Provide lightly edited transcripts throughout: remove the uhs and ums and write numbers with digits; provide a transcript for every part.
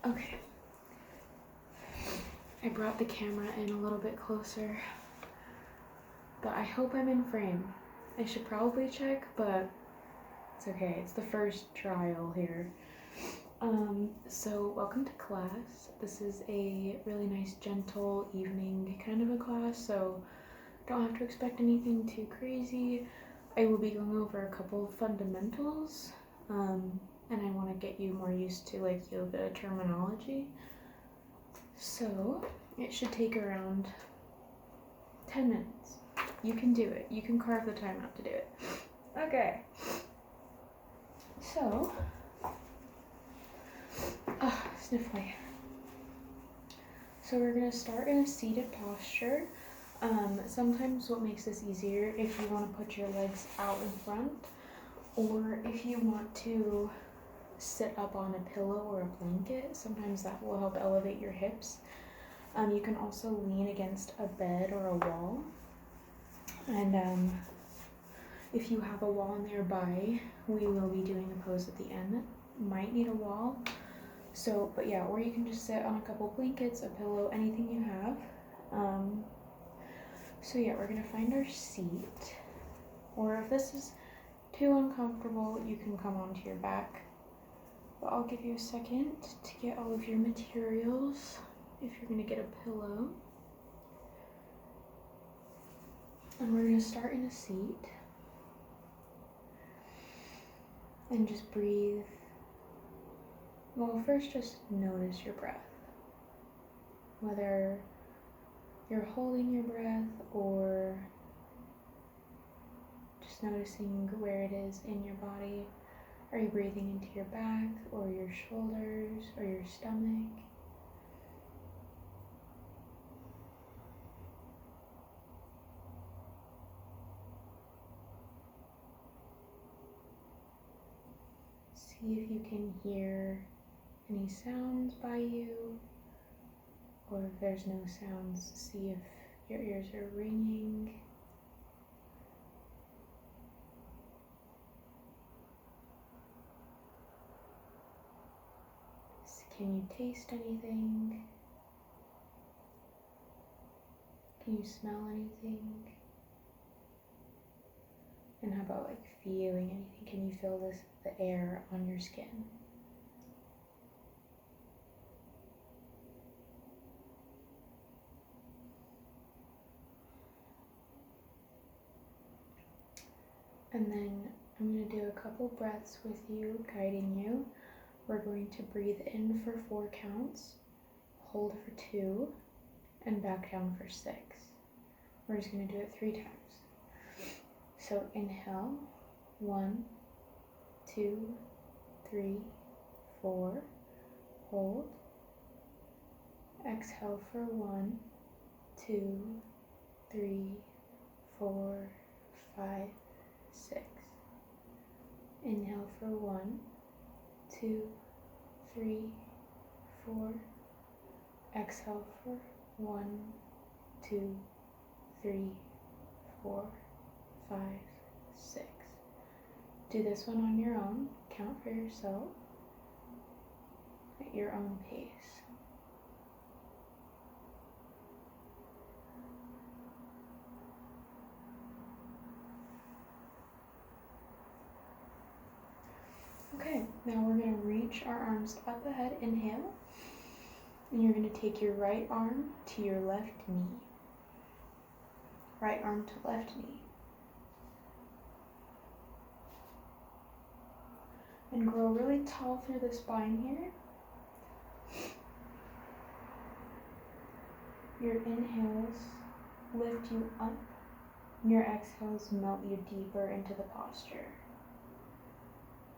Okay. I brought the camera in a little bit closer, but I hope I'm in frame. I should probably check, but it's okay. It's the first trial here. So welcome to class. This is a really nice, gentle evening kind of a class, so don't have to expect anything too crazy. I will be going over a couple of fundamentals, and I want to get you more used to like yoga terminology. So it should take around 10 minutes. You can do it. You can carve the time out to do it. Okay. So, sniffly. So we're gonna start in a seated posture. Sometimes what makes this easier if you want to put your legs out in front, or if you want to sit up on a pillow or a blanket, sometimes that will help elevate your hips. You can also lean against a bed or a wall. And if you have a wall nearby, we will be doing a pose at the end that might need a wall. So, but yeah, or you can just sit on a couple blankets, a pillow, anything you have. So yeah, we're gonna find our seat. Or if this is too uncomfortable, you can come onto your back. But I'll give you a second to get all of your materials if you're gonna get a pillow. And we're gonna start in a seat. And just breathe. Well, first just notice your breath. Whether you're holding your breath or just noticing where it is in your body. Are you breathing into your back or your shoulders or your stomach? See if you can hear any sounds by you, or if there's no sounds, see if your ears are ringing. Can you taste anything? Can you smell anything? And how about like feeling anything? Can you feel the air on your skin? And then I'm going to do a couple breaths with you, guiding you. We're going to breathe in for 4 counts, hold for 2, and back down for 6. We're just going to do it 3 times. So inhale, 1, 2, 3, 4, hold. Exhale for 1, 2, 3, 4, 5, 6. Inhale for 1, 2, 3, 4. Exhale for 1, 2, 3, 4, 5, 6. Do this one on your own. Count for yourself at your own pace. Okay, now we're going to reach our arms up ahead. Inhale. And you're going to take your right arm to your left knee. Right arm to left knee. And grow really tall through the spine here. Your inhales lift you up. And your exhales melt you deeper into the posture.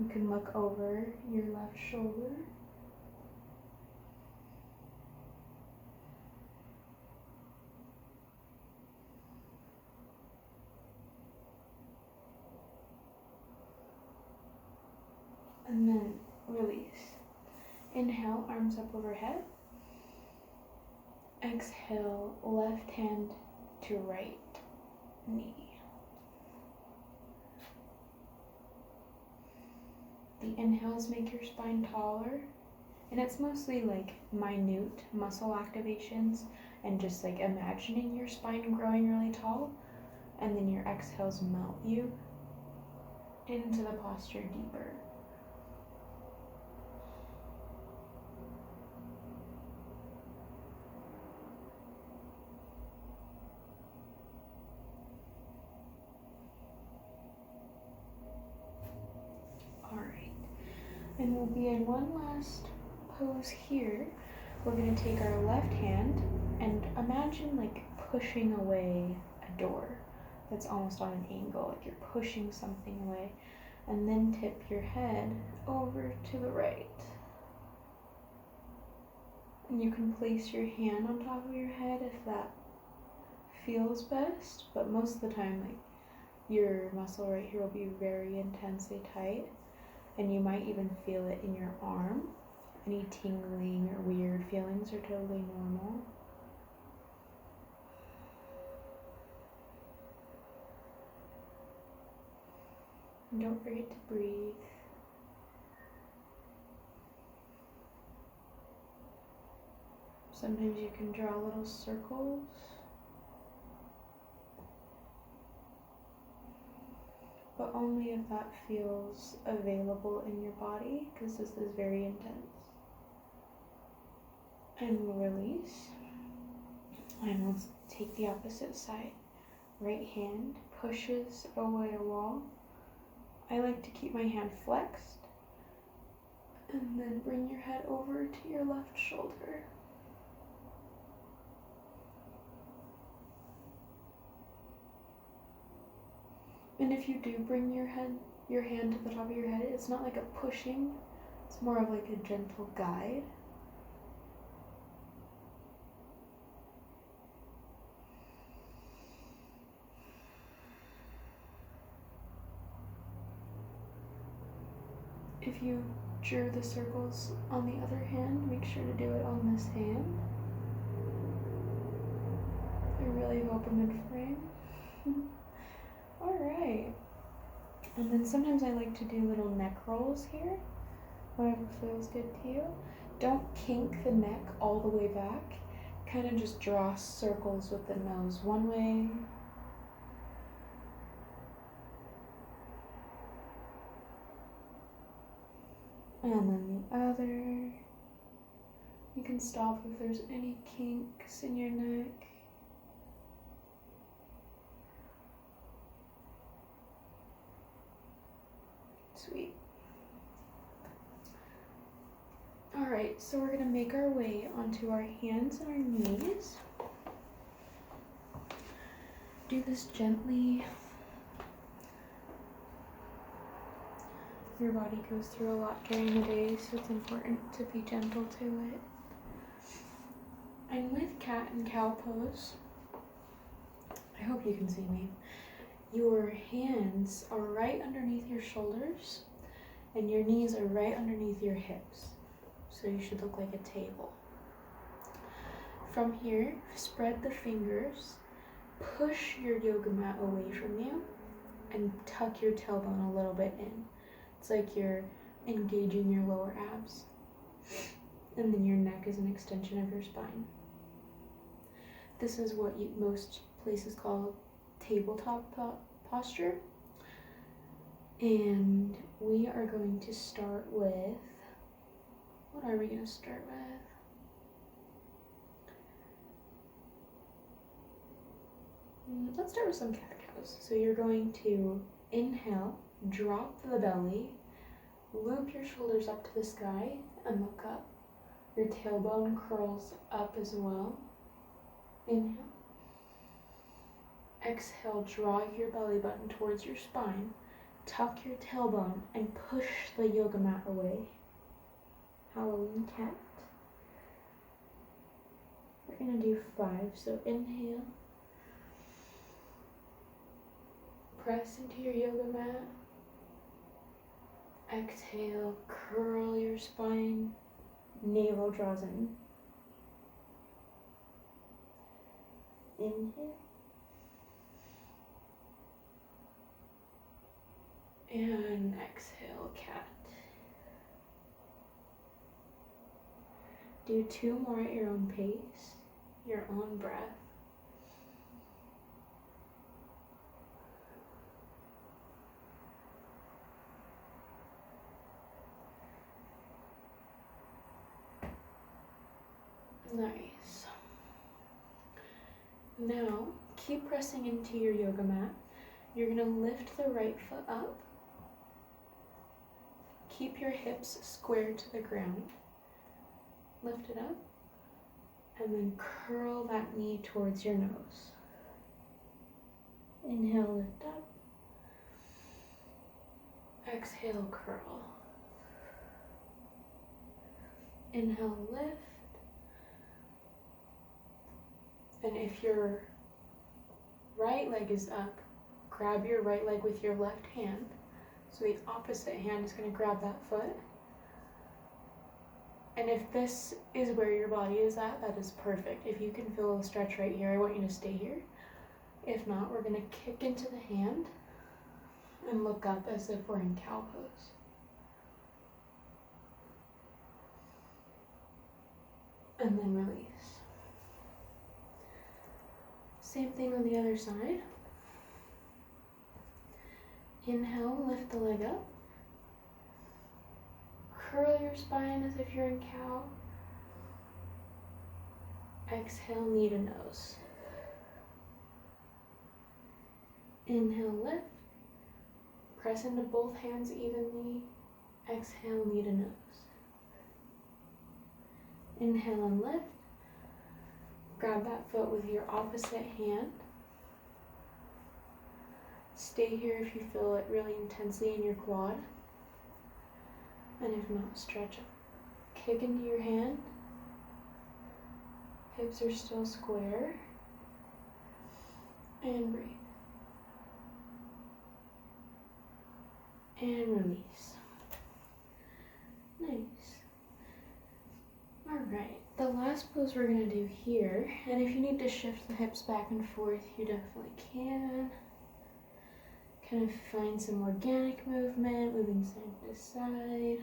You can look over your left shoulder. And then release. Inhale, arms up overhead. Exhale, left hand to right knee. The inhales make your spine taller, And it's mostly like minute muscle activations and just like imagining your spine growing really tall, and then your exhales melt you into the posture deeper. Alright, and we'll be in one last pose here. We're going to take our left hand and imagine like pushing away a door that's almost on an angle, like you're pushing something away, and then tip your head over to the right. And you can place your hand on top of your head if that feels best, but most of the time, like, your muscle right here will be very intensely tight, and you might even feel it in your arm. Any tingling or weird feelings are totally normal. And don't forget to breathe. Sometimes you can draw little circles. But only if that feels available in your body, because this is very intense. And we'll release. And let's take the opposite side. Right hand pushes away a wall. I like to keep my hand flexed. And then bring your head over to your left shoulder. And if you do bring your hand to the top of your head, it's not like a pushing, it's more of like a gentle guide. If you drew the circles on the other hand, make sure to do it on this hand. I really hope I'm in frame. Alright. And then sometimes I like to do little neck rolls here, whatever feels good to you. Don't kink the neck all the way back. Kind of just draw circles with the nose one way. And then the other. You can stop if there's any kinks in your neck. Sweet. Alright, so we're going to make our way onto our hands and our knees. Do this gently. Your body goes through a lot during the day, so it's important to be gentle to it. I'm with cat and cow pose. I hope you can see me. Your hands are right underneath your shoulders, and your knees are right underneath your hips. So you should look like a table. From here, spread the fingers, push your yoga mat away from you, and tuck your tailbone a little bit in. It's like you're engaging your lower abs. And then your neck is an extension of your spine. This is what most places call tabletop posture. And we are going to start with, what are we going to start with? Let's start with some cat-cows. So you're going to inhale, drop the belly, loop your shoulders up to the sky, and look up. Your tailbone curls up as well. Inhale. Exhale, draw your belly button towards your spine, tuck your tailbone, and push the yoga mat away. Halloween cat. We're going to do 5, so inhale. Press into your yoga mat. Exhale, curl your spine, navel draws in. Inhale. And exhale, cat. Do 2 more at your own pace, your own breath. Nice. Now, keep pressing into your yoga mat. You're gonna lift the right foot up. Keep your hips square to the ground. Lift it up. And then curl that knee towards your nose. Inhale, lift up. Exhale, curl. Inhale, lift. And if your right leg is up, grab your right leg with your left hand. So the opposite hand is going to grab that foot. And if this is where your body is at, that is perfect. If you can feel a stretch right here, I want you to stay here. If not, we're going to kick into the hand and look up as if we're in cow pose. And then release. Same thing on the other side. Inhale, lift the leg up. Curl your spine as if you're in cow. Exhale, knee to nose. Inhale, lift. Press into both hands evenly. Exhale, knee to nose. Inhale and lift. Grab that foot with your opposite hand. Stay here if you feel it really intensely in your quad. And if not, stretch up. Kick into your hand. Hips are still square. And breathe. And release. Nice. Alright, the last pose we're going to do here, and if you need to shift the hips back and forth, you definitely can. Kind of find some organic movement, moving side to side.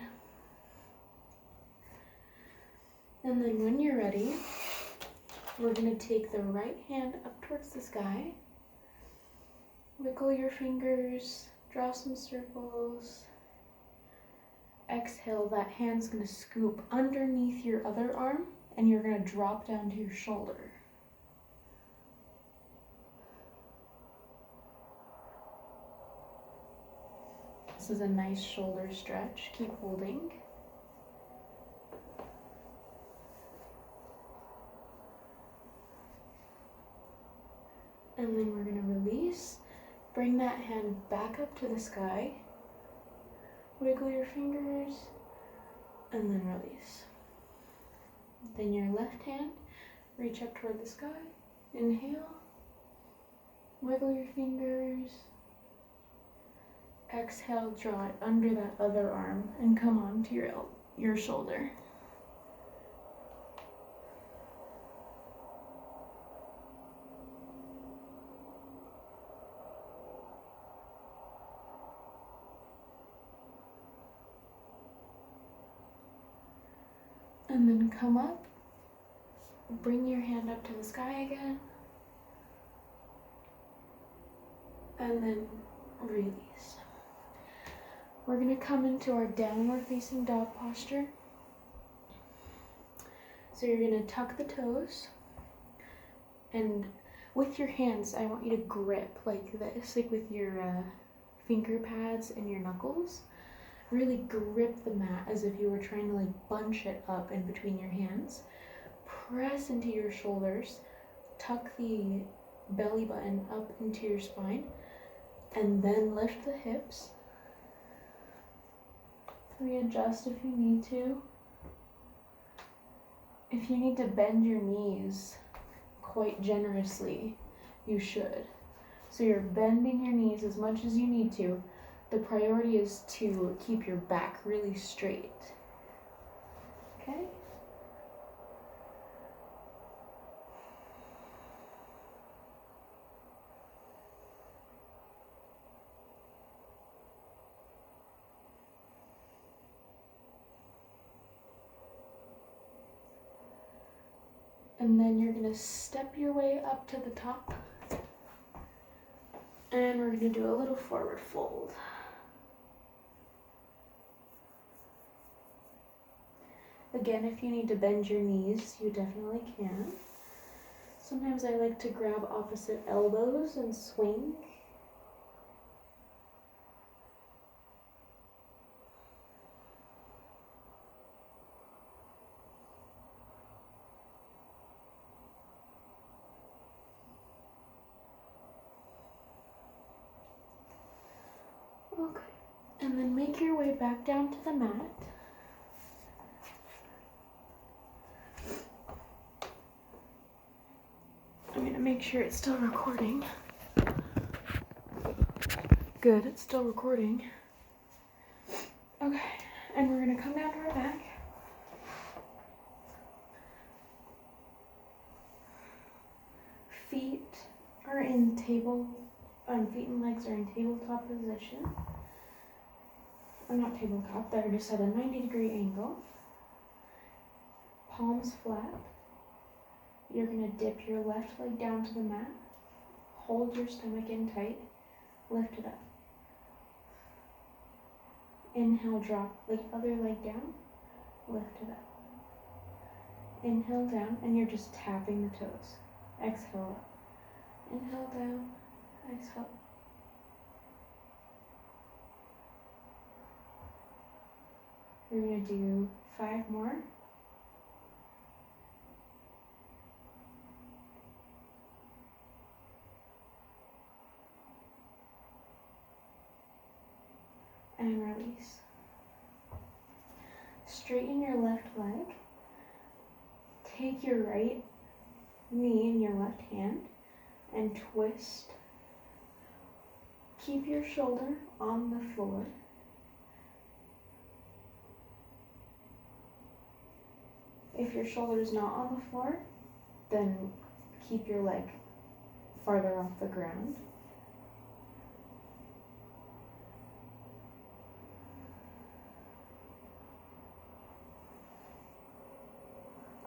And then when you're ready, we're going to take the right hand up towards the sky. Wiggle your fingers, draw some circles. Exhale, that hand's going to scoop underneath your other arm, and you're going to drop down to your shoulder. This is a nice shoulder stretch. Keep holding. And then we're going to release. Bring that hand back up to the sky. Wiggle your fingers, and then release. Then your left hand, reach up toward the sky. Inhale. Wiggle your fingers. Exhale, draw it under that other arm and come on to your shoulder. And then come up, bring your hand up to the sky again, and then release. We're going to come into our downward facing dog posture. So you're going to tuck the toes, and with your hands, I want you to grip like this, like with your finger pads and your knuckles. Really grip the mat as if you were trying to like bunch it up in between your hands. Press into your shoulders, tuck the belly button up into your spine, and then lift the hips. Readjust if you need to. If you need to bend your knees quite generously, you should. So you're bending your knees as much as you need to. The priority is to keep your back really straight. Okay? And then you're gonna step your way up to the top. And we're gonna do a little forward fold. Again, if you need to bend your knees, you definitely can. Sometimes I like to grab opposite elbows and swing. Okay, and then make your way back down to the mat. I'm gonna make sure it's still recording. Good, it's still recording. Okay, and we're gonna come down to our back. Feet are in feet and legs are in tabletop position. Or not tabletop, they're just at a 90-degree angle. Palms flat. You're gonna dip your left leg down to the mat. Hold your stomach in tight. Lift it up. Inhale, drop the other leg down. Lift it up. Inhale down, and you're just tapping the toes. Exhale up. Inhale down. Exhale. We're gonna do 5 more. And release. Straighten your left leg. Take your right knee in your left hand and twist. Keep your shoulder on the floor. If your shoulder is not on the floor, then keep your leg farther off the ground.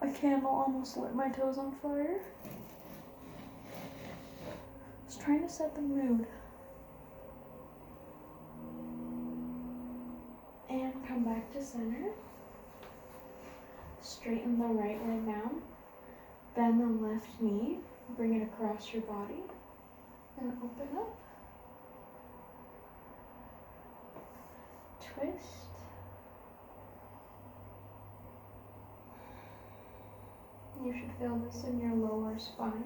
A candle almost lit my toes on fire. I was trying to set the mood. And come back to center. Straighten the right leg down. Bend the left knee. Bring it across your body. And open up. Twist. You should feel this in your lower spine.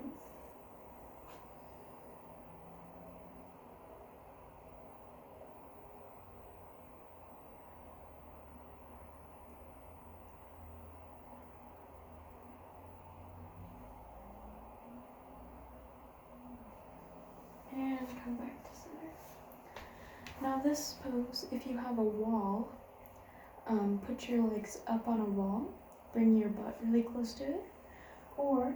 And come back to center. Now this pose, if you have a wall, put your legs up on a wall, bring your butt really close to it, or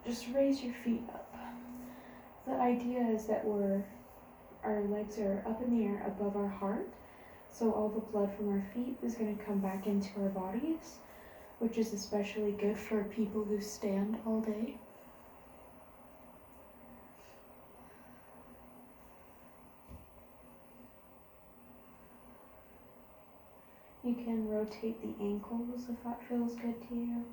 just raise your feet up. The idea is that our legs are up in the air above our heart, so all the blood from our feet is going to come back into our bodies, which is especially good for people who stand all day. You can rotate the ankles if that feels good to you.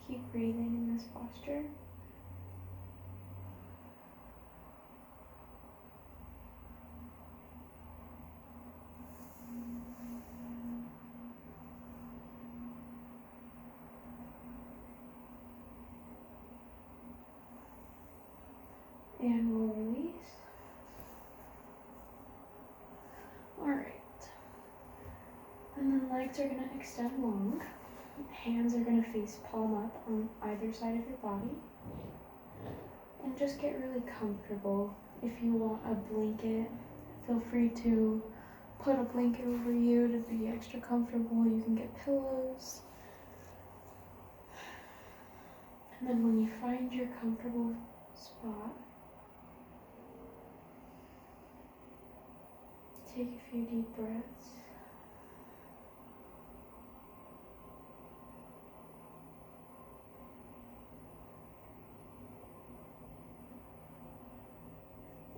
Keep breathing in this posture. And we'll release. Alright. And then legs are going to extend long. Hands are going to face palm up on either side of your body. And just get really comfortable. If you want a blanket, feel free to put a blanket over you to be extra comfortable. You can get pillows. And then when you find your comfortable spot, take a few deep breaths.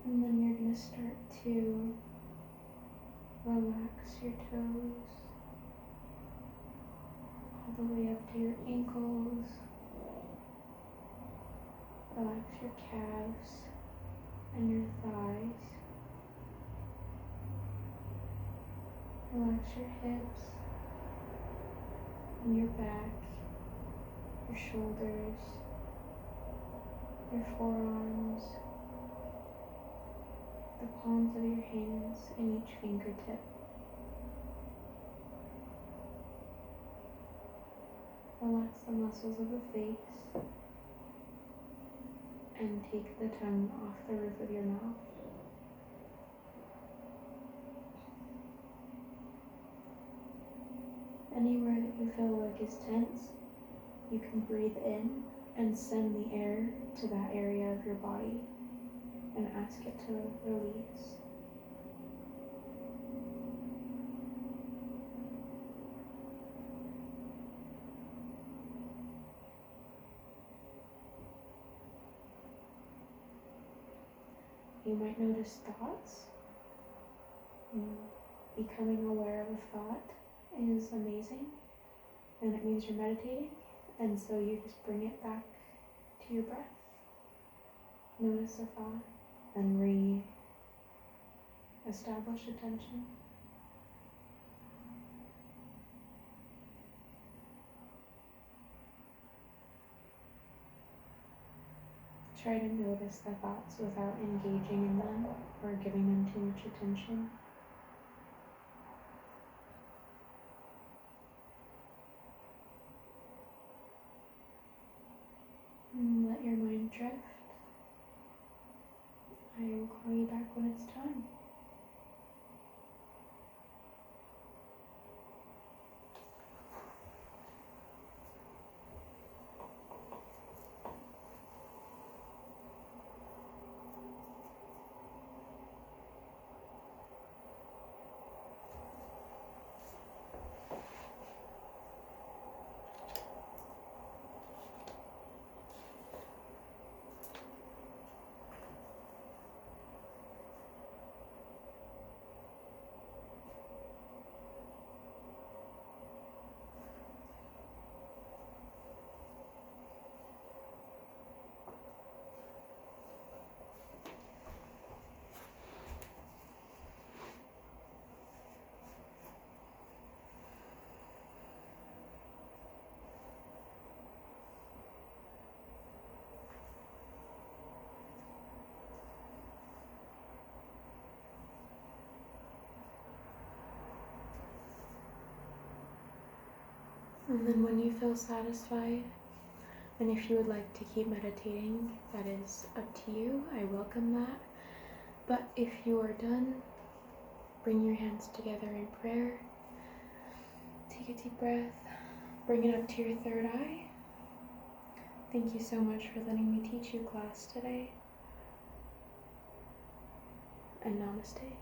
And then you're going to start to relax your toes all the way up to your ankles. Relax your calves and your thighs. Relax your hips and your back, your shoulders, your forearms, the palms of your hands and each fingertip. Relax the muscles of the face and take the tongue off the roof of your mouth. Anywhere that you feel like is tense, you can breathe in and send the air to that area of your body and ask it to release. You might notice thoughts. Becoming aware of a thought is amazing, and it means you're meditating, and so you just bring it back to your breath. Notice a thought and re-establish attention. Try to notice the thoughts without engaging in them or giving them too much attention. And let your mind drift. I will call you back when it's time. And then when you feel satisfied, and if you would like to keep meditating, that is up to you. I welcome that. But if you are done, bring your hands together in prayer. Take a deep breath. Bring it up to your third eye. Thank you so much for letting me teach you class today. And namaste.